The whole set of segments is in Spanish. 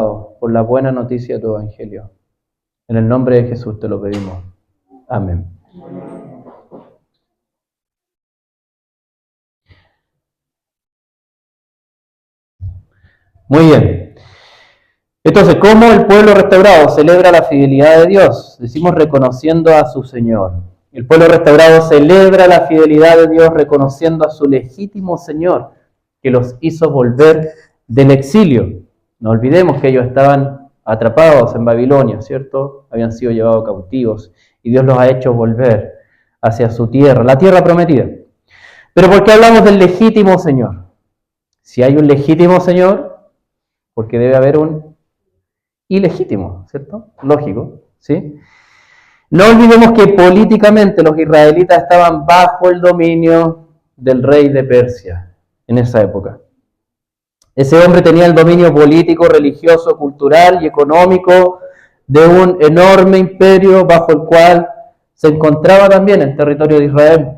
por la buena noticia de tu Evangelio. En el nombre de Jesús te lo pedimos. Amén. Muy bien. Entonces, ¿cómo el pueblo restaurado celebra la fidelidad de Dios? Decimos reconociendo a su Señor. El pueblo restaurado celebra la fidelidad de Dios reconociendo a su legítimo Señor, que los hizo volver del exilio. No olvidemos que ellos estaban atrapados en Babilonia, ¿cierto? Habían sido llevados cautivos y Dios los ha hecho volver hacia su tierra, la tierra prometida. Pero ¿por qué hablamos del legítimo Señor? Si hay un legítimo Señor, porque debe haber un ilegítimo, ¿cierto? Lógico, ¿sí? No olvidemos que políticamente los israelitas estaban bajo el dominio del rey de Persia en esa época. Ese hombre tenía el dominio político, religioso, cultural y económico de un enorme imperio bajo el cual se encontraba también el territorio de Israel.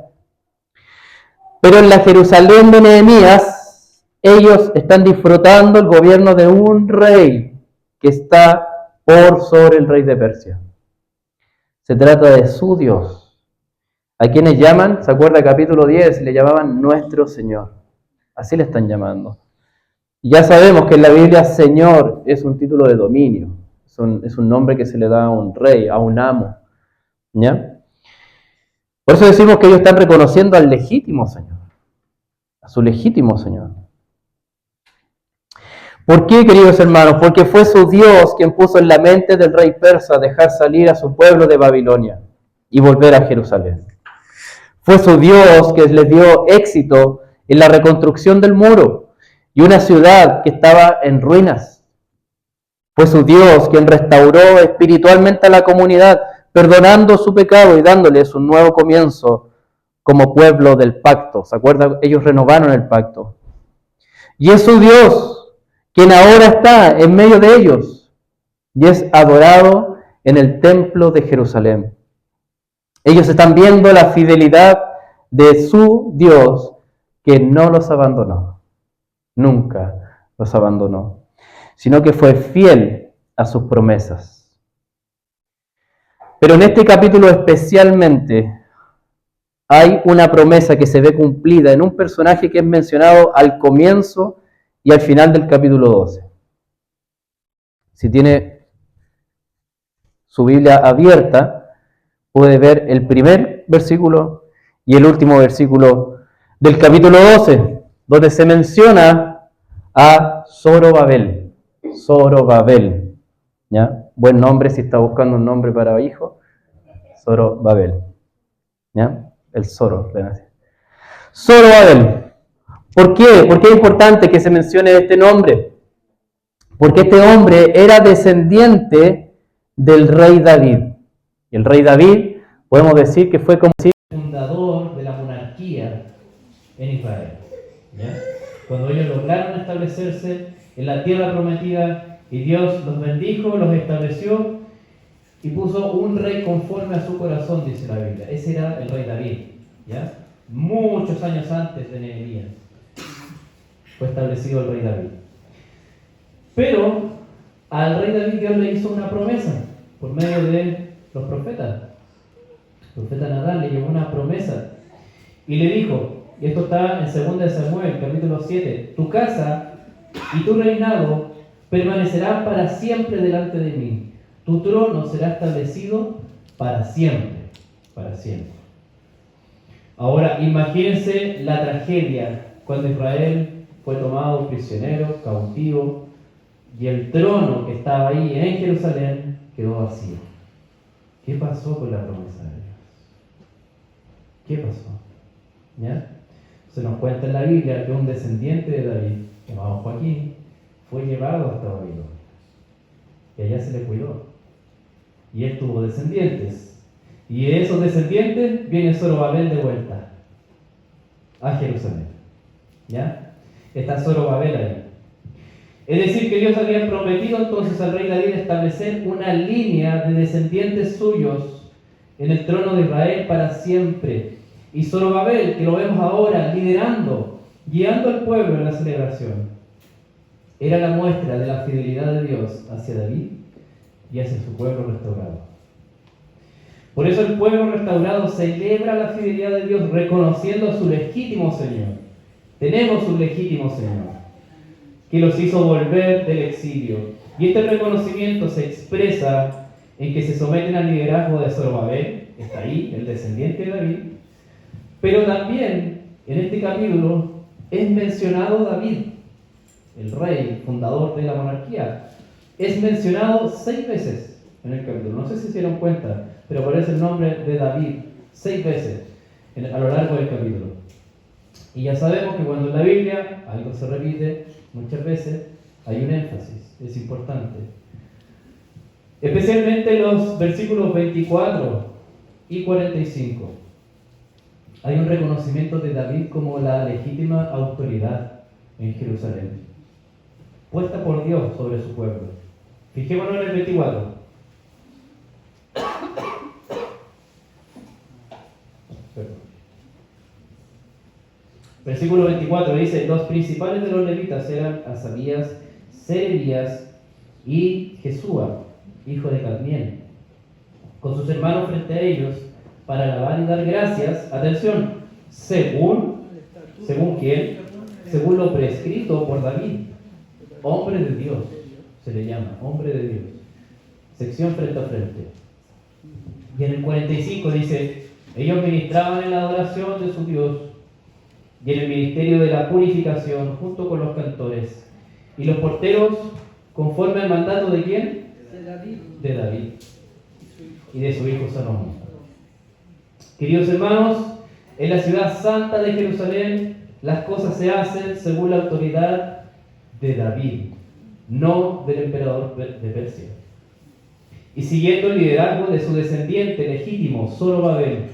Pero en la Jerusalén de Nehemías, ellos están disfrutando el gobierno de un rey que está por sobre el rey de Persia. Se trata de su Dios, a quienes llaman, ¿se acuerda capítulo 10? Le llamaban nuestro Señor. Así le están llamando. Y ya sabemos que en la Biblia Señor es un título de dominio, es un nombre que se le da a un rey, a un amo. ¿Ya? Por eso decimos que ellos están reconociendo al legítimo Señor, a su legítimo Señor. ¿Por qué, queridos hermanos? Porque fue su Dios quien puso en la mente del rey persa dejar salir a su pueblo de Babilonia y volver a Jerusalén. Fue su Dios que les dio éxito en la reconstrucción del muro y una ciudad que estaba en ruinas. Fue su Dios quien restauró espiritualmente a la comunidad, perdonando su pecado y dándoles un nuevo comienzo como pueblo del pacto. ¿Se acuerdan? Ellos renovaron el pacto. Y es su Dios quien ahora está en medio de ellos y es adorado en el templo de Jerusalén. Ellos están viendo la fidelidad de su Dios que no los abandonó, nunca los abandonó, sino que fue fiel a sus promesas. Pero en este capítulo especialmente hay una promesa que se ve cumplida en un personaje que es mencionado al comienzo y al final del capítulo 12. Si tiene su Biblia abierta, puede ver el primer versículo y el último versículo del capítulo 12, donde se menciona a Zorobabel. Zorobabel, ¿ya? Buen nombre si está buscando un nombre para hijo. Zorobabel, ¿ya? El Zoro. Zorobabel. ¿Por qué? ¿Por qué es importante que se mencione este nombre? Porque este hombre era descendiente del rey David. Y el rey David, podemos decir que fue como si fundador de la monarquía en Israel. ¿Ya? Cuando ellos lograron establecerse en la tierra prometida y Dios los bendijo, los estableció y puso un rey conforme a su corazón, dice la Biblia. Ese era el rey David, ¿ya? Muchos años antes de Nehemías fue establecido el rey David. Pero al rey David Dios le hizo una promesa por medio de los profetas. El profeta Natán le llevó una promesa y le dijo, y esto está en 2 Samuel, capítulo 7, tu casa y tu reinado permanecerán para siempre delante de mí. Tu trono será establecido para siempre, para siempre. Ahora, imagínense la tragedia cuando Israel fue tomado prisionero, cautivo, y el trono que estaba ahí en Jerusalén quedó vacío. ¿Qué pasó con la promesa de Dios? ¿Qué pasó? ¿Ya? Se nos cuenta en la Biblia que un descendiente de David, llamado Joaquín, fue llevado hasta Babilonia. Y allá se le cuidó. Y él tuvo descendientes. Y de esos descendientes viene Zorobabel de vuelta a Jerusalén. ¿Ya? Está Zorobabel ahí. Es decir, que Dios había prometido entonces al rey David establecer una línea de descendientes suyos en el trono de Israel para siempre. Y Zorobabel, que lo vemos ahora liderando, guiando al pueblo en la celebración, era la muestra de la fidelidad de Dios hacia David y hacia su pueblo restaurado. Por eso el pueblo restaurado celebra la fidelidad de Dios reconociendo a su legítimo Señor. Tenemos un legítimo Señor que los hizo volver del exilio. Y este reconocimiento se expresa en que se someten al liderazgo de Zorobabel, está ahí, el descendiente de David, pero también en este capítulo es mencionado David, el rey, fundador de la monarquía. Es mencionado 6 veces en el capítulo. No sé si se dieron cuenta, pero aparece el nombre de David 6 veces a lo largo del capítulo. Y ya sabemos que cuando en la Biblia algo se repite muchas veces, hay un énfasis, es importante. Especialmente los versículos 24 y 45. Hay un reconocimiento de David como la legítima autoridad en Jerusalén, puesta por Dios sobre su pueblo. Fijémonos en el 24. Versículo 24 dice: los principales de los levitas eran Asabías, Serebías y Jesúa, hijo de Cadmiel, con sus hermanos frente a ellos, para alabar y dar gracias. Atención, ¿según quién? Según lo prescrito por David, hombre de Dios, se le llama, hombre de Dios. Sección frente a frente. Y en el 45 dice: ellos ministraban en la adoración de su Dios y en el ministerio de la purificación junto con los cantores y los porteros, conforme al mandato de ¿quién? De David y de su hijo Salomón. Queridos hermanos, en la ciudad santa de Jerusalén las cosas se hacen según la autoridad de David, no del emperador de Persia, y siguiendo el liderazgo de su descendiente legítimo, Zorobabel.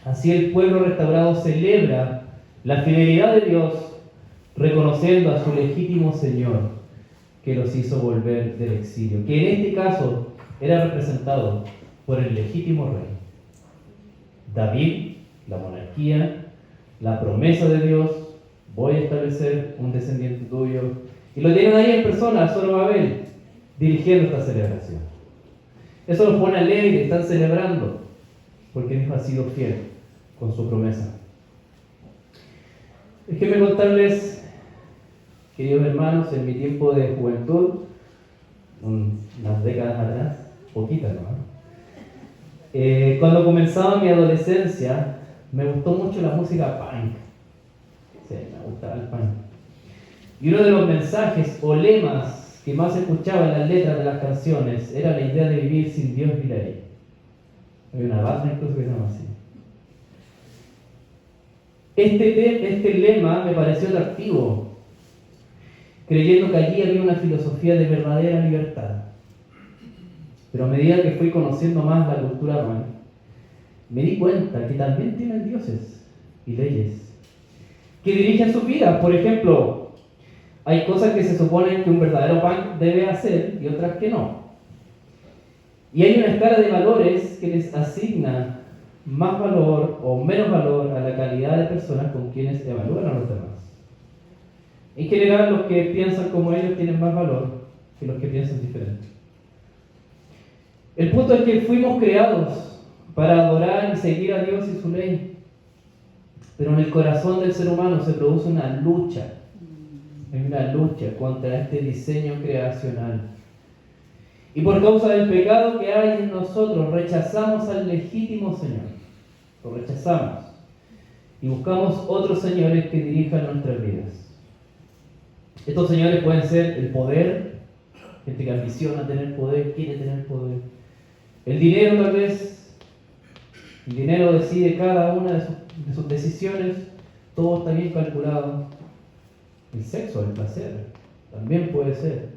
Así el pueblo restaurado celebra la fidelidad de Dios, reconociendo a su legítimo Señor que los hizo volver del exilio, que en este caso era representado por el legítimo rey. David, la monarquía, la promesa de Dios: voy a establecer un descendiente tuyo. Y lo tienen ahí en persona, Zorobabel, dirigiendo esta celebración. Eso los pone alegres, están celebrando, porque Dios ha sido fiel con su promesa. Déjenme contarles, queridos hermanos, en mi tiempo de juventud, unas décadas atrás, poquitas, ¿no? Cuando comenzaba mi adolescencia, me gustó mucho la música punk. Sí, me gustaba el punk. Y uno de los mensajes o lemas que más escuchaba en las letras de las canciones era la idea de vivir sin Dios ni ley. Hay una banda incluso que se llama así. Este lema me pareció atractivo, creyendo que allí había una filosofía de verdadera libertad. Pero a medida que fui conociendo más la cultura punk, me di cuenta que también tienen dioses y leyes que dirigen sus vidas. Por ejemplo, hay cosas que se suponen que un verdadero punk debe hacer y otras que no. Y hay una escala de valores que les asigna más valor o menos valor a la calidad de personas con quienes evalúan a los demás. En general, los que piensan como ellos tienen más valor que los que piensan diferente. El punto es que fuimos creados para adorar y seguir a Dios y su ley. Pero en el corazón del ser humano se produce una lucha. Hay una lucha contra este diseño creacional. Y por causa del pecado que hay en nosotros, rechazamos al legítimo Señor. Lo rechazamos. Y buscamos otros señores que dirijan nuestras vidas. Estos señores pueden ser el poder, gente que ambiciona tener poder, quiere tener poder. El dinero, tal vez. El dinero decide cada una de sus decisiones. Todo está bien calculado. El sexo, el placer, también puede ser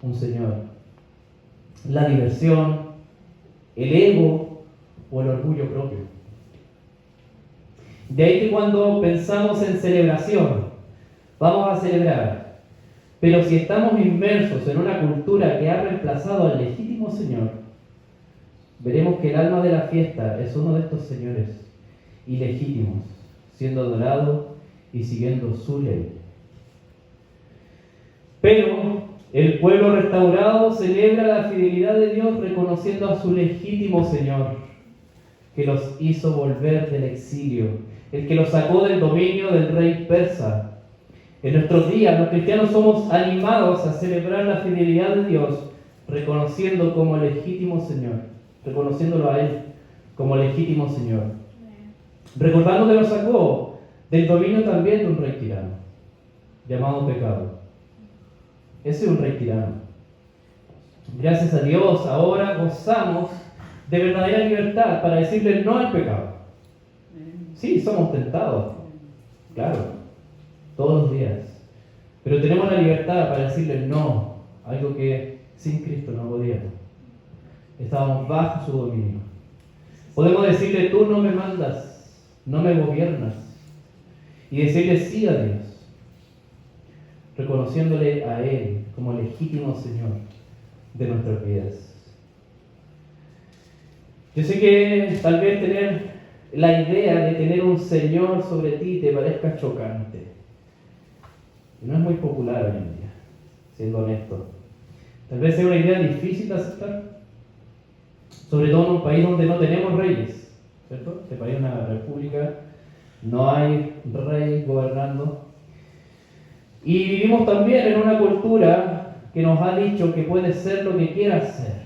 un señor. La diversión, el ego o el orgullo propio. De ahí que cuando pensamos en celebración, vamos a celebrar. Pero si estamos inmersos en una cultura que ha reemplazado al legítimo Señor, veremos que el alma de la fiesta es uno de estos señores ilegítimos, siendo adorado y siguiendo su ley. Pero el pueblo restaurado celebra la fidelidad de Dios reconociendo a su legítimo Señor, que los hizo volver del exilio, el que los sacó del dominio del rey persa. En nuestros días, los cristianos somos animados a celebrar la fidelidad de Dios, reconociendo como legítimo Señor, reconociéndolo a Él como legítimo Señor. Recordando que nos sacó del dominio también de un rey tirano, llamado pecado. Ese es un rey tirano. Gracias a Dios, ahora gozamos de verdadera libertad para decirle no al pecado. Sí, somos tentados, claro, todos los días. Pero tenemos la libertad para decirle no, algo que sin Cristo no podíamos. Estábamos bajo su dominio. Podemos decirle, tú no me mandas, no me gobiernas. Y decirle sí a Dios, reconociéndole a Él como legítimo Señor de nuestras vidas. Yo sé que tal vez tener la idea de tener un Señor sobre ti te parezca chocante. Y no es muy popular hoy en día, siendo honesto. Tal vez sea una idea difícil de aceptar, sobre todo en un país donde no tenemos reyes, ¿cierto? Este país es una república, no hay rey gobernando. Y vivimos también en una cultura que nos ha dicho que puedes ser lo que quieras ser,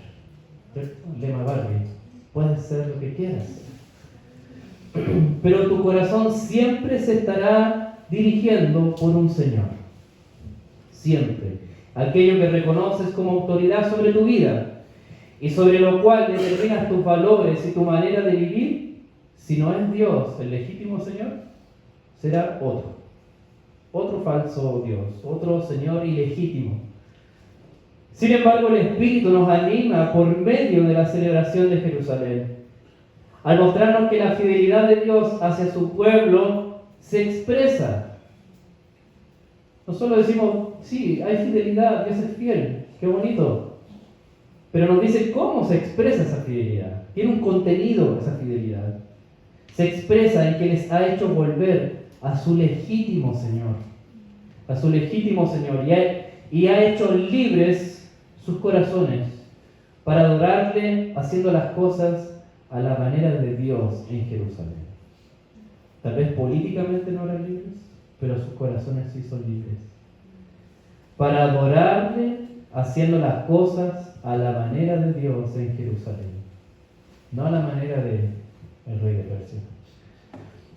¿cierto? Lema Barbie, puedes ser lo que quieras ser. Pero tu corazón siempre se estará dirigiendo por un Señor. Siempre. Aquello que reconoces como autoridad sobre tu vida y sobre lo cual determinas tus valores y tu manera de vivir, si no es Dios el legítimo Señor, será otro falso Dios, otro Señor ilegítimo. Sin embargo, el Espíritu nos anima por medio de la celebración de Jerusalén, al mostrarnos que la fidelidad de Dios hacia su pueblo se expresa. No solo decimos, sí, hay fidelidad, Dios es fiel, qué bonito. Pero nos dice cómo se expresa esa fidelidad. Tiene un contenido esa fidelidad. Se expresa en que les ha hecho volver a su legítimo Señor. A su legítimo Señor. Y ha hecho libres sus corazones para adorarle haciendo las cosas a la manera de Dios en Jerusalén. Tal vez políticamente no eran libres, pero sus corazones sí son libres. Para adorarle haciendo las cosas a la manera de Dios en Jerusalén, no a la manera del rey de Persia.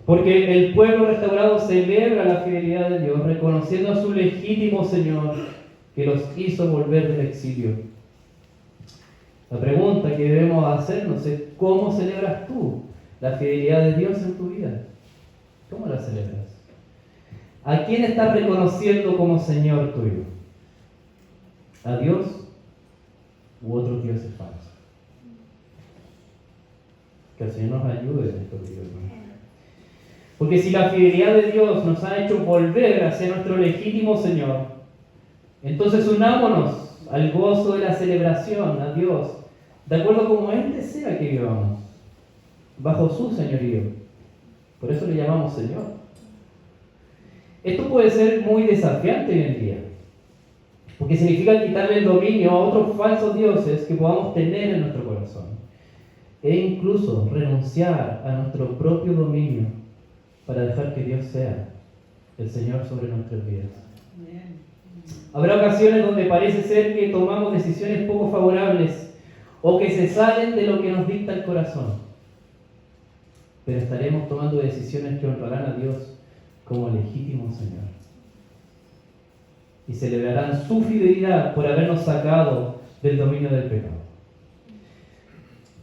Porque el pueblo restaurado celebra la fidelidad de Dios, reconociendo a su legítimo Señor que los hizo volver del exilio. La pregunta que debemos hacernos es: ¿cómo celebras tú la fidelidad de Dios en tu vida? ¿Cómo la celebras? ¿A quién estás reconociendo como Señor tuyo? ¿A Dios u otros dioses falsos? Que el Señor nos ayude en estos días, hermanos. Porque si la fidelidad de Dios nos ha hecho volver hacia nuestro legítimo Señor, entonces unámonos al gozo de la celebración a Dios, de acuerdo como Él desea que vivamos, bajo su señorío. Por eso le llamamos Señor. Esto puede ser muy desafiante hoy en día, porque significa quitarle el dominio a otros falsos dioses que podamos tener en nuestro corazón, e incluso renunciar a nuestro propio dominio para dejar que Dios sea el Señor sobre nuestras vidas. Habrá ocasiones donde parece ser que tomamos decisiones poco favorables o que se salen de lo que nos dicta el corazón, pero estaremos tomando decisiones que honrarán a Dios como legítimo Señor y celebrarán su fidelidad por habernos sacado del dominio del pecado.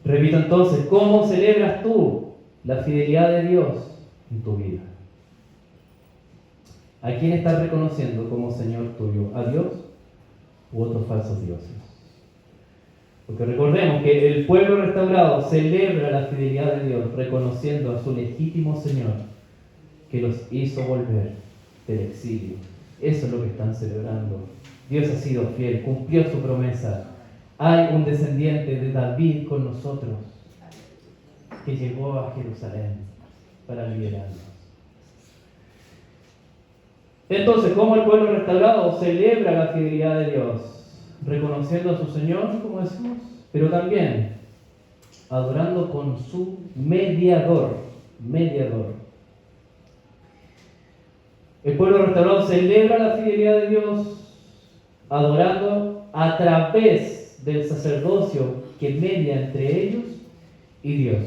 Repito entonces, ¿cómo celebras tú la fidelidad de Dios en tu vida? ¿A quién estás reconociendo como Señor tuyo? ¿A Dios u otros falsos dioses? Porque recordemos que el pueblo restaurado celebra la fidelidad de Dios reconociendo a su legítimo Señor que los hizo volver del exilio. Eso es lo que están celebrando. Dios ha sido fiel, cumplió su promesa. Hay un descendiente de David con nosotros que llegó a Jerusalén para liberarnos. Entonces, ¿cómo el pueblo restaurado celebra la fidelidad de Dios? Reconociendo a su Señor, como decimos, pero también adorando con su mediador. Mediador. El pueblo restaurado celebra la fidelidad de Dios adorando a través del sacerdocio que media entre ellos y Dios.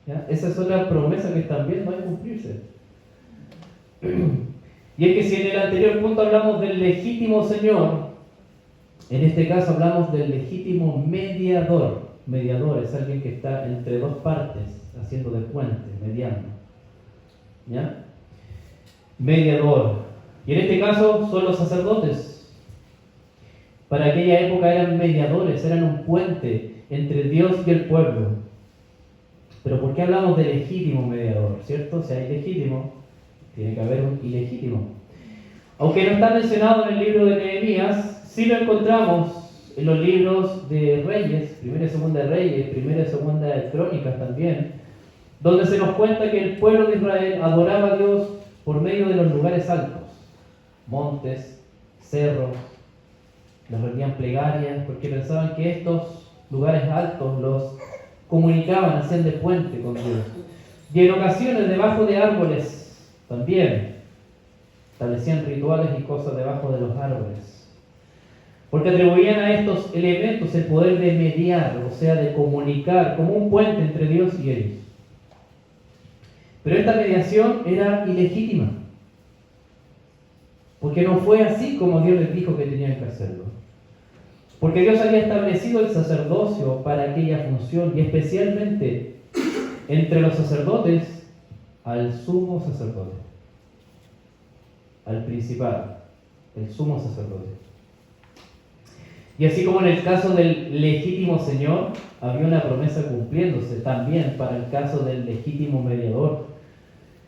¿Ya? Esa es otra promesa que también va a cumplirse. Y es que si en el anterior punto hablamos del legítimo Señor, en este caso hablamos del legítimo mediador. Mediador es alguien que está entre dos partes, haciendo de puente, mediando. ¿Ya? Mediador. Y en este caso son los sacerdotes. Para aquella época eran mediadores, eran un puente entre Dios y el pueblo. Pero ¿por qué hablamos de legítimo mediador? ¿Cierto? Si hay legítimo, tiene que haber un ilegítimo. Aunque no está mencionado en el libro de Nehemías, sí lo encontramos en los libros de Reyes, Primera y Segunda de Reyes, Primera y Segunda de Crónicas también, donde se nos cuenta que el pueblo de Israel adoraba a Dios por medio de los lugares altos, montes, cerros, les rendían plegarias, porque pensaban que estos lugares altos los comunicaban, hacían de puente con Dios. Y en ocasiones debajo de árboles también establecían rituales y cosas debajo de los árboles, porque atribuían a estos elementos el poder de mediar, o sea, de comunicar, como un puente entre Dios y ellos. Pero esta mediación era ilegítima, porque no fue así como Dios les dijo que tenían que hacerlo. Porque Dios había establecido el sacerdocio para aquella función, y especialmente entre los sacerdotes, al sumo sacerdote, al principal, el sumo sacerdote. Y así como en el caso del legítimo Señor, había una promesa cumpliéndose también para el caso del legítimo mediador.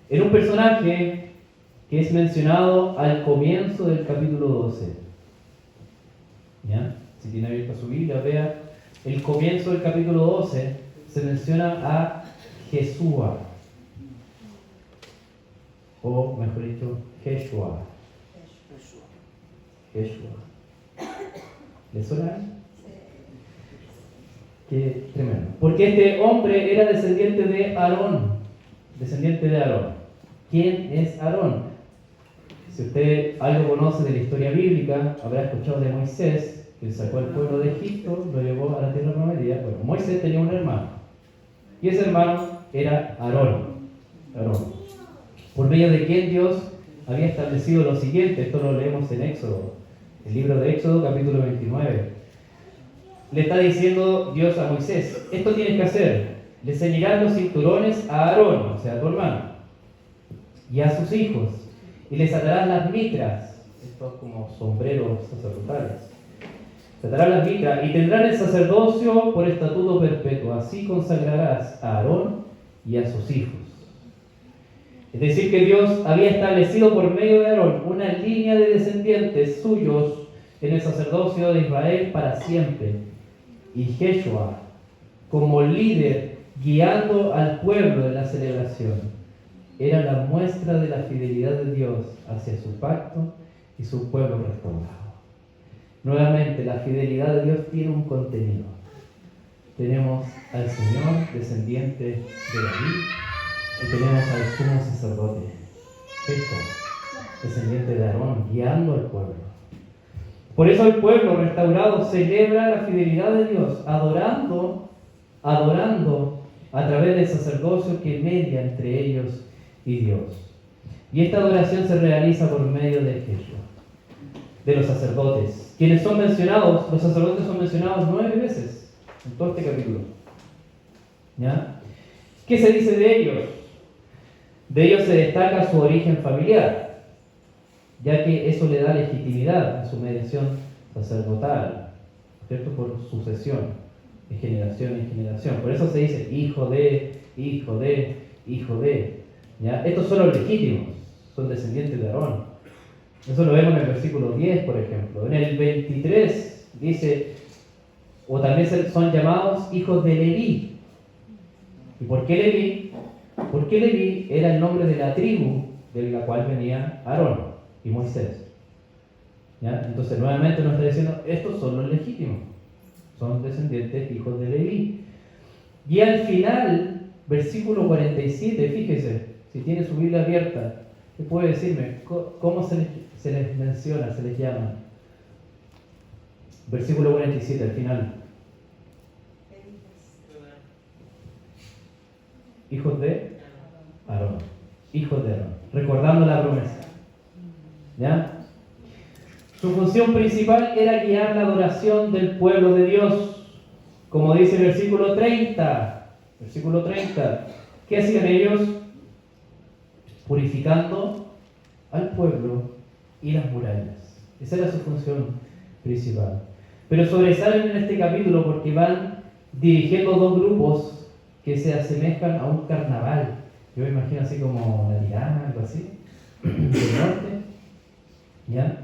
Era un personaje que es mencionado al comienzo del capítulo 12. ¿Ya? Si tiene abierta su Biblia, vea, el comienzo del capítulo 12 se menciona a Jesúa, o mejor dicho, Jeshua. Jeshua. ¿Le suena? Qué tremendo. Porque este hombre era descendiente de Aarón. Descendiente de Aarón. ¿Quién es Aarón? Si usted algo conoce de la historia bíblica, habrá escuchado de Moisés, que sacó al pueblo de Egipto, lo llevó a la tierra prometida. Bueno, Moisés tenía un hermano, y ese hermano era Aarón. Aarón. Por medio de quien Dios había establecido lo siguiente. Esto lo leemos en Éxodo, el libro de Éxodo, capítulo 29. Le está diciendo Dios a Moisés: esto tienes que hacer. Le ceñirás los cinturones a Aarón, o sea, a tu hermano, y a sus hijos, y les atarás las mitras, estos como sombreros sacerdotales. Se atarán las mitras, y tendrán el sacerdocio por estatuto perpetuo. Así consagrarás a Aarón y a sus hijos. Es decir, que Dios había establecido por medio de Aarón una línea de descendientes suyos en el sacerdocio de Israel para siempre. Y Jeshua, como líder guiando al pueblo en la celebración, era la muestra de la fidelidad de Dios hacia su pacto y su pueblo restaurado. Nuevamente, la fidelidad de Dios tiene un contenido. Tenemos al Señor, descendiente de David, y tenemos al sumo sacerdote, descendiente de Aarón, guiando al pueblo. Por eso el pueblo restaurado celebra la fidelidad de Dios, adorando a través del sacerdocio que media entre ellos y Dios. Y esta adoración se realiza por medio de Jesús, de los sacerdotes, quienes son mencionados. Los sacerdotes son mencionados 9 veces en todo este capítulo. ¿Ya? ¿Qué se dice de ellos? De ellos se destaca su origen familiar, ya que eso le da legitimidad a su mediación sacerdotal, ¿cierto? Por sucesión, de generación en generación. Por eso se dice hijo de, hijo de, hijo de. ¿Ya? Estos son los legítimos, son descendientes de Aarón. Eso lo vemos en el versículo 10, por ejemplo. En el 23 dice, o también son llamados hijos de Leví. ¿Y por qué Leví? Porque Leví era el nombre de la tribu de la cual venía Aarón y Moisés. ¿Ya? Entonces nuevamente nos está diciendo, estos son los legítimos, son descendientes hijos de Leví. Y al final, versículo 47, fíjese, si tiene su Biblia abierta, ¿qué puede decirme? ¿Cómo se les menciona, se les llama? Versículo 47, al final. Hijos de Aarón. Hijos de Aarón. Recordando la promesa. ¿Ya? Su función principal era guiar la adoración del pueblo de Dios. Como dice el versículo 30. Versículo 30. ¿Qué hacían ellos? Purificando al pueblo y las murallas. Esa era su función principal. Pero sobresalen en este capítulo porque van dirigiendo dos grupos que se asemejan a un carnaval. Yo me imagino así como la tirana, algo así, del norte. ¿Ya?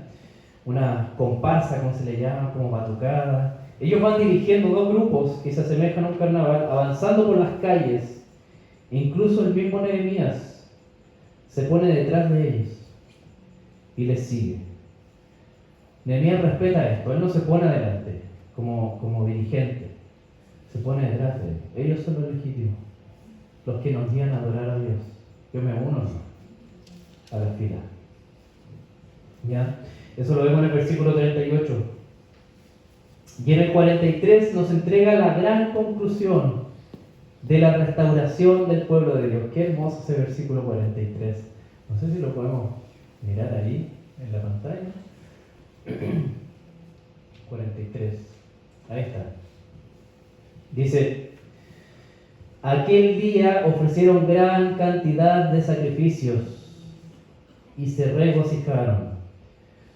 Una comparsa, como se le llama, como batucada. Ellos van dirigiendo dos grupos que se asemejan a un carnaval, avanzando por las calles. E incluso el mismo Nehemías se pone detrás de ellos y les sigue. Nehemías respeta esto, él no se pone adelante como dirigente, se pone detrás de ellos. Ellos son los legítimos, los que nos guían a adorar a Dios. Yo me uno a la fila. ¿Ya? Eso lo vemos en el versículo 38. Y en el 43 nos entrega la gran conclusión de la restauración del pueblo de Dios. Qué hermoso ese versículo 43. No sé si lo podemos mirar ahí en la pantalla. 43. Ahí está. Dice: aquel día ofrecieron gran cantidad de sacrificios y se regocijaron.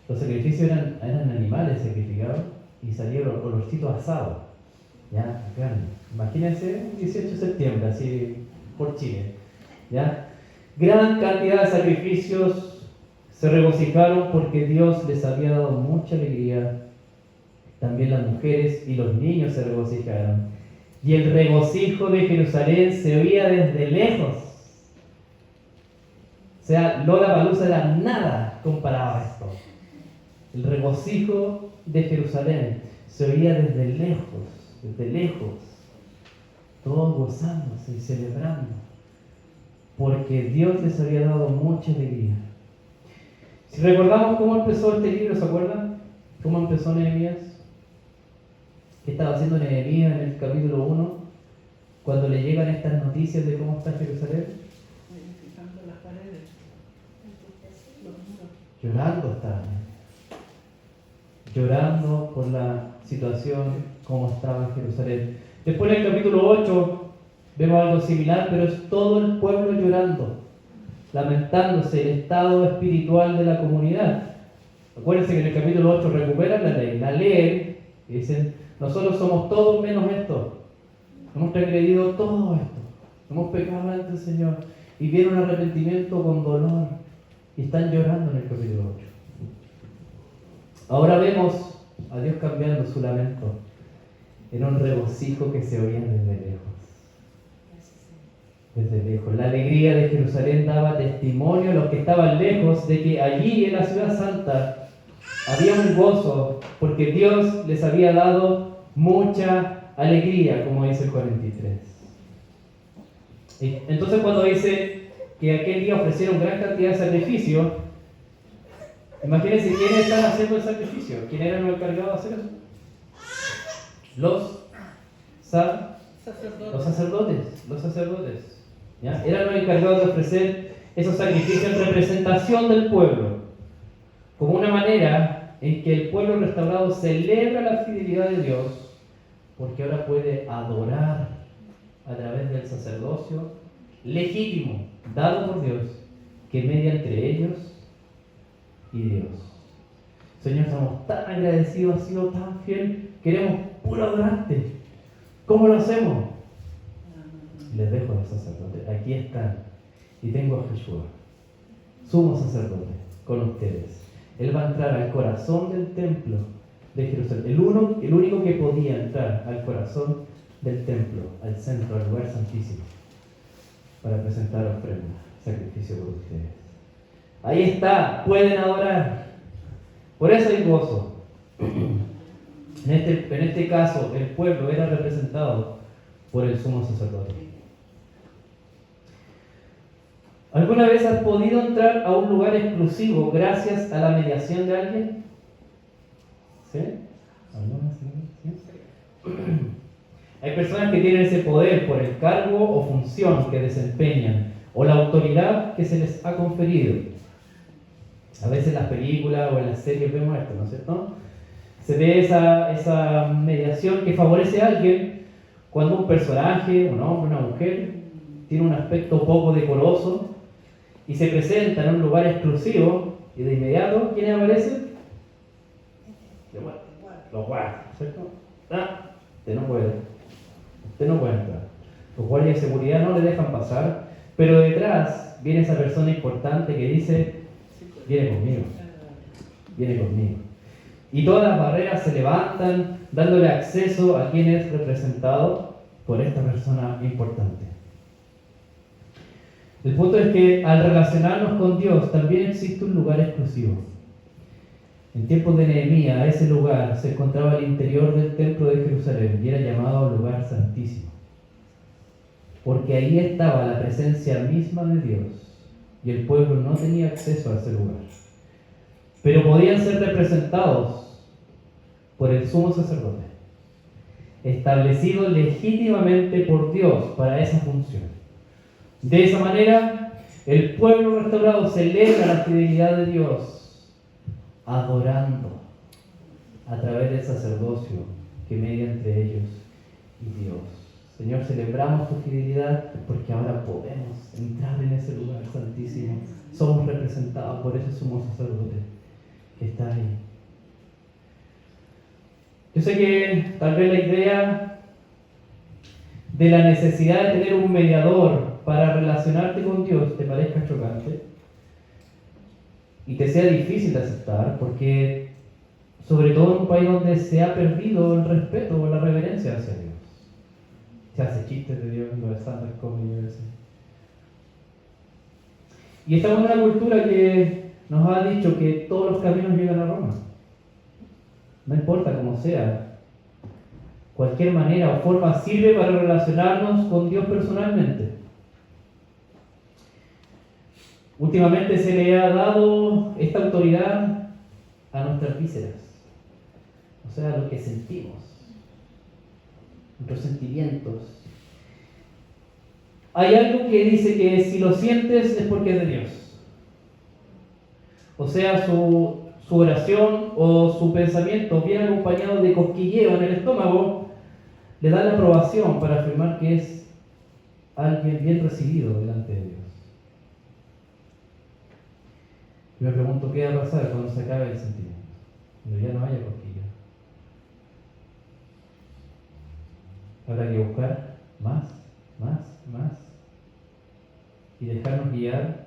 Los sacrificios eran animales sacrificados y salieron olorcitos asados. ¿Ya? Carne. Imagínense un 18 de septiembre, así por Chile. ¿Ya? Gran cantidad de sacrificios, se regocijaron porque Dios les había dado mucha alegría. También las mujeres y los niños se regocijaron. Y el regocijo de Jerusalén se oía desde lejos. O sea, Lollapalooza era nada comparado a esto. El regocijo de Jerusalén se oía desde lejos, todos gozándose y celebrando, porque Dios les había dado mucha alegría. Si recordamos cómo empezó este libro, ¿se acuerdan? ¿Cómo empezó Nehemías? ¿Qué estaba haciendo Nehemías en el capítulo 1? Cuando le llegan estas noticias de cómo está Jerusalén. Edificando las paredes, los muros. Llorando estaba. Llorando por la situación como estaba en Jerusalén. Después en el capítulo 8 vemos algo similar, pero es todo el pueblo llorando, lamentándose el estado espiritual de la comunidad. Acuérdense que en el capítulo 8 recuperan la ley, y dicen: nosotros somos todos menos esto, hemos transgredido todo esto, hemos pecado ante el Señor, y viene un arrepentimiento con dolor, y están llorando en el capítulo 8. Ahora vemos a Dios cambiando su lamento en un regocijo que se oía desde lejos. Desde lejos. La alegría de Jerusalén daba testimonio a los que estaban lejos de que allí en la ciudad santa había un gozo, porque Dios les había dado mucha alegría, como dice el 43. Y entonces cuando dice que aquel día ofrecieron gran cantidad de sacrificios, imagínense quiénes están haciendo el sacrificio. ¿Quién eran los encargados de hacer eso? Los sacerdotes. ¿Ya? Eran los encargados de ofrecer esos sacrificios en representación del pueblo, como una manera en que el pueblo restaurado celebra la fidelidad de Dios, porque ahora puede adorar a través del sacerdocio legítimo, dado por Dios, que media entre ellos y Dios. Señor, estamos tan agradecidos, has sido tan fiel, queremos puro adorarte. ¿Cómo lo hacemos? Les dejo a los sacerdotes, aquí están, y tengo a Jesús, sumo sacerdote, con ustedes. Él va a entrar al corazón del templo de Jerusalén, el único que podía entrar al corazón del templo, al centro, al lugar santísimo, para presentar ofrenda, sacrificio por ustedes. Ahí está, pueden adorar. Por eso hay gozo. En este caso, el pueblo era representado por el sumo sacerdote. ¿Alguna vez has podido entrar a un lugar exclusivo gracias a la mediación de alguien? ¿Sí? ¿Alguna? ¿Sí? Hay personas que tienen ese poder por el cargo o función que desempeñan o la autoridad que se les ha conferido. A veces en las películas o en las series vemos esto, ¿no es cierto? Se ve esa mediación que favorece a alguien cuando un personaje, un hombre, una mujer, tiene un aspecto poco decoroso y se presenta en un lugar exclusivo y de inmediato, ¿quiénes aparecen? Los guardias, ¿cierto? Usted no puede entrar. Los guardias de seguridad no le dejan pasar, pero detrás viene esa persona importante que dice, viene conmigo. Y todas las barreras se levantan, dándole acceso a quien es representado por esta persona importante. El punto es que al relacionarnos con Dios también existe un lugar exclusivo. En tiempos de Nehemías, ese lugar se encontraba al interior del templo de Jerusalén y era llamado lugar santísimo. Porque ahí estaba la presencia misma de Dios y el pueblo no tenía acceso a ese lugar. Pero podían ser representados por el sumo sacerdote, establecido legítimamente por Dios para esa función. De esa manera, el pueblo restaurado celebra la fidelidad de Dios, adorando a través del sacerdocio que media entre ellos y Dios. Señor, celebramos tu fidelidad porque ahora podemos entrar en ese lugar santísimo. Somos representados por ese sumo sacerdote que está ahí. Yo sé que tal vez la idea de la necesidad de tener un mediador para relacionarte con Dios te parezca chocante y te sea difícil de aceptar, porque sobre todo en un país donde se ha perdido el respeto o la reverencia hacia Dios. Se hace chistes de Dios, los stand-up comedy. Y estamos en una cultura que nos ha dicho que todos los caminos llegan a Roma. No importa cómo sea, cualquier manera o forma sirve para relacionarnos con Dios personalmente. Últimamente se le ha dado esta autoridad a nuestras vísceras, o sea, a lo que sentimos, nuestros sentimientos. Hay algo que dice que si lo sientes es porque es de Dios. O sea, su oración o su pensamiento bien acompañado de cosquilleo en el estómago le da la aprobación para afirmar que es alguien bien recibido delante de Dios. Y me pregunto qué va a pasar cuando se acabe el sentimiento, cuando ya no haya cosquilleo. Habrá que buscar más y dejarnos guiar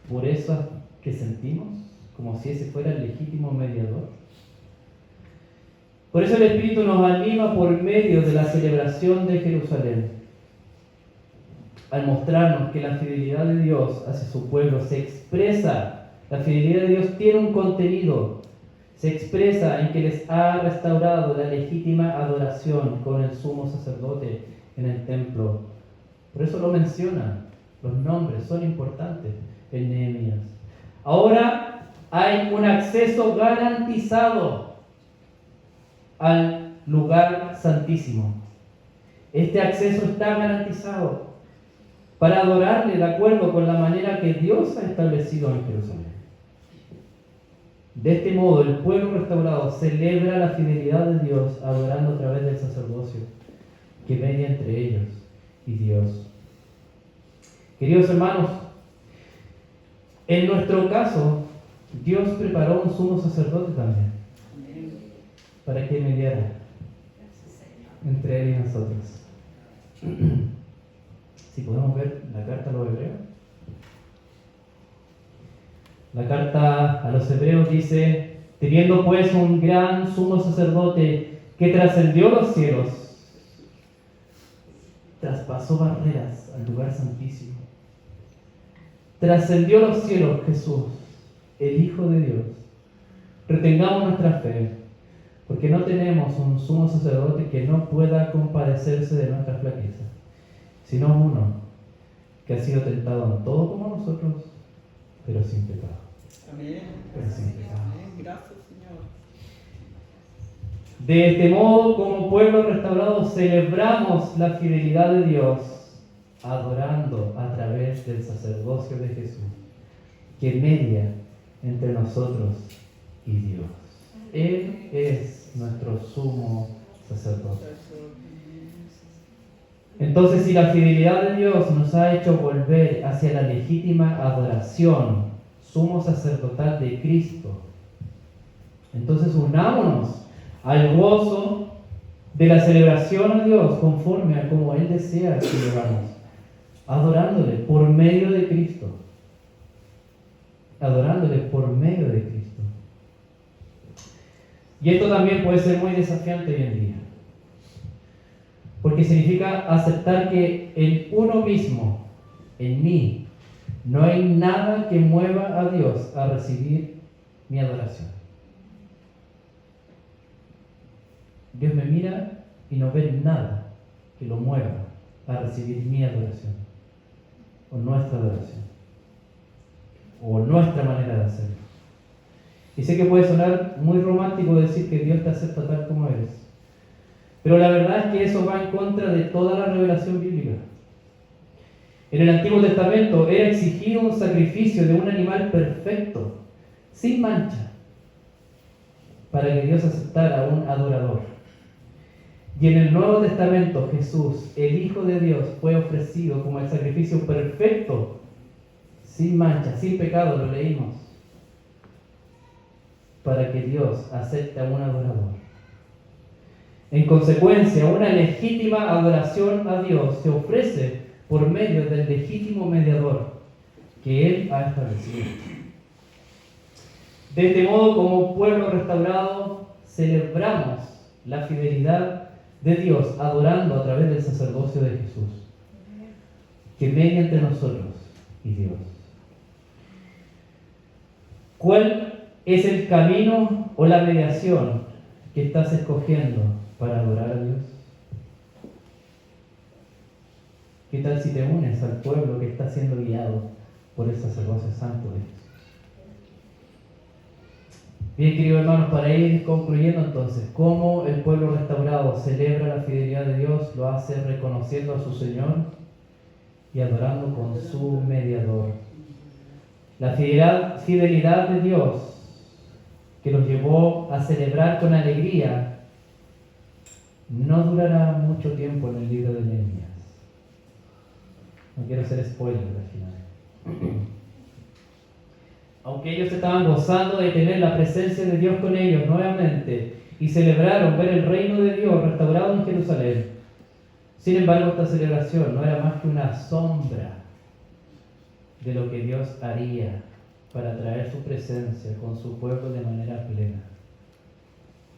por eso que sentimos, como si ese fuera el legítimo mediador. Por eso el Espíritu nos anima por medio de la celebración de Jerusalén, al mostrarnos que la fidelidad de Dios hacia su pueblo se expresa. La fidelidad de Dios tiene un contenido, se expresa en que les ha restaurado la legítima adoración con el sumo sacerdote en el templo. Por eso lo menciona, los nombres son importantes en Nehemías. Ahora hay un acceso garantizado al lugar santísimo. Este acceso está garantizado para adorarle de acuerdo con la manera que Dios ha establecido en Jerusalén. De este modo, el pueblo restaurado celebra la fidelidad de Dios adorando a través del sacerdocio que media entre ellos y Dios. Queridos hermanos, en nuestro caso, Dios preparó un sumo sacerdote también para que mediara entre Él y nosotros. Si podemos ver la carta a los hebreos. La carta a los hebreos dice: teniendo pues un gran sumo sacerdote que trascendió los cielos, traspasó barreras al lugar santísimo, trascendió los cielos, Jesús, el Hijo de Dios, retengamos nuestra fe, porque no tenemos un sumo sacerdote que no pueda compadecerse de nuestra flaqueza, sino uno que ha sido tentado en todo como nosotros, pero sin pecado. Amén. Pero sin pecado. Amén. Gracias, Señor. De este modo, como pueblo restaurado, celebramos la fidelidad de Dios, adorando a través del sacerdocio de Jesús, que media entre nosotros y Dios. Él es nuestro sumo sacerdote. Entonces, si la fidelidad de Dios nos ha hecho volver hacia la legítima adoración, sumo sacerdotal de Cristo, entonces unámonos al gozo de la celebración a Dios conforme a como Él desea que lo hagamos, adorándole por medio de Cristo. Adorándole por medio de Cristo. Y esto también puede ser muy desafiante hoy en día, porque significa aceptar que en uno mismo, en mí, no hay nada que mueva a Dios a recibir mi adoración. Dios me mira y no ve nada que lo mueva a recibir mi adoración, o nuestra adoración, o nuestra manera de hacerlo. Y sé que puede sonar muy romántico decir que Dios te acepta tal como eres, pero la verdad es que eso va en contra de toda la revelación bíblica. En el Antiguo Testamento era exigido un sacrificio de un animal perfecto, sin mancha, para que Dios aceptara a un adorador. Y en el Nuevo Testamento Jesús, el Hijo de Dios, fue ofrecido como el sacrificio perfecto, sin mancha, sin pecado, lo leímos, para que Dios acepte a un adorador. En consecuencia, una legítima adoración a Dios se ofrece por medio del legítimo mediador que Él ha establecido. De este modo, como pueblo restaurado, celebramos la fidelidad de Dios adorando a través del sacerdocio de Jesús, que media entre nosotros y Dios. ¿Cuál es el camino o la mediación que estás escogiendo para adorar a Dios? ¿Qué tal si te unes al pueblo que está siendo guiado por el sacerdocio santo de Jesús? Bien, queridos hermanos, para ir concluyendo entonces, ¿cómo el pueblo restaurado celebra la fidelidad de Dios? Lo hace reconociendo a su Señor y adorando con su mediador. La fidelidad de Dios que los llevó a celebrar con alegría no durará mucho tiempo en el libro de Nehemías. No quiero hacer spoiler al final. Aunque ellos estaban gozando de tener la presencia de Dios con ellos nuevamente y celebraron ver el reino de Dios restaurado en Jerusalén, sin embargo esta celebración no era más que una sombra de lo que Dios haría para traer su presencia con su pueblo de manera plena.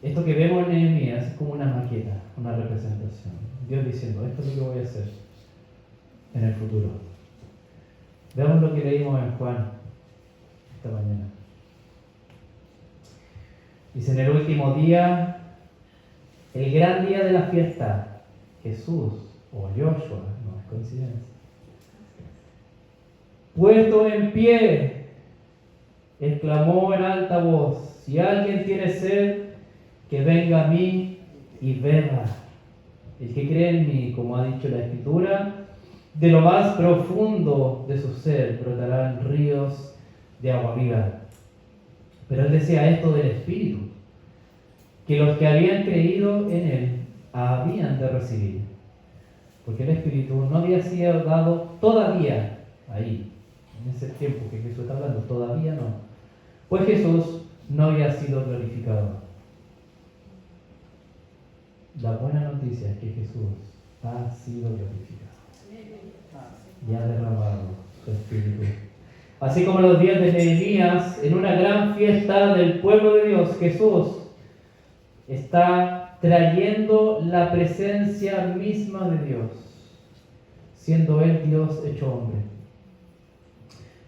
Esto que vemos en Nehemías es como una maqueta, una representación. Dios diciendo, esto es lo que voy a hacer en el futuro. Veamos lo que leímos en Juan esta mañana. Dice, en el último día, el gran día de la fiesta, Jesús o Joshua, no es coincidencia, puesto en pie, exclamó en alta voz, si alguien tiene sed, que venga a mí y beba. El que cree en mí, como ha dicho la Escritura, de lo más profundo de su ser brotarán ríos de agua viva. Pero él decía esto del Espíritu, que los que habían creído en él habían de recibir, porque el Espíritu no había sido dado todavía ahí, en ese tiempo que Jesús está hablando, todavía no, pues Jesús no había sido glorificado. La buena noticia es que Jesús ha sido glorificado y ha derramado su Espíritu. Así como en los días de Nehemías, en una gran fiesta del pueblo de Dios, Jesús está trayendo la presencia misma de Dios, siendo Él Dios hecho hombre.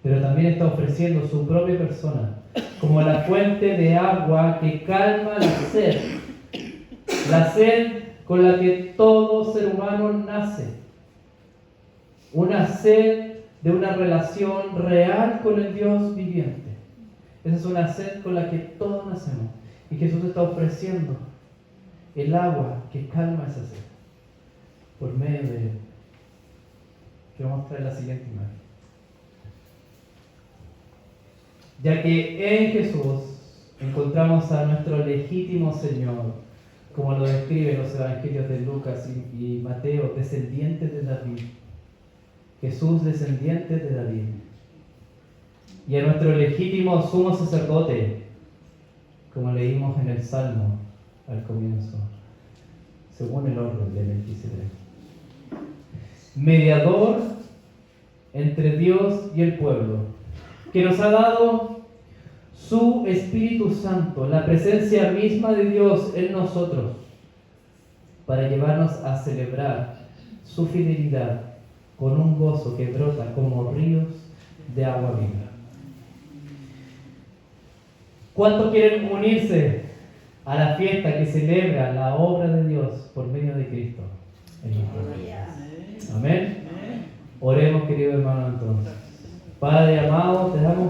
pero también está ofreciendo su propia persona como la fuente de agua que calma la sed con la que todo ser humano nace, una sed de una relación real con el Dios viviente. Esa es una sed con la que todos nacemos, y Jesús está ofreciendo el agua que calma esa sed por medio de él. Quiero mostrar la siguiente imagen. Ya que en Jesús encontramos a nuestro legítimo Señor, como lo describen los evangelios de Lucas y Mateo, descendientes de David. Jesús, descendiente de David. Y a nuestro legítimo sumo sacerdote, como leímos en el Salmo al comienzo, según el orden de Melquisedec. Mediador entre Dios y el pueblo, que nos ha dado su Espíritu Santo, la presencia misma de Dios en nosotros, para llevarnos a celebrar su fidelidad con un gozo que brota como ríos de agua viva. ¿Cuántos quieren unirse a la fiesta que celebra la obra de Dios por medio de Cristo en nuestras vidas? Amén. Oremos, querido hermano, entonces. Padre amado, te damos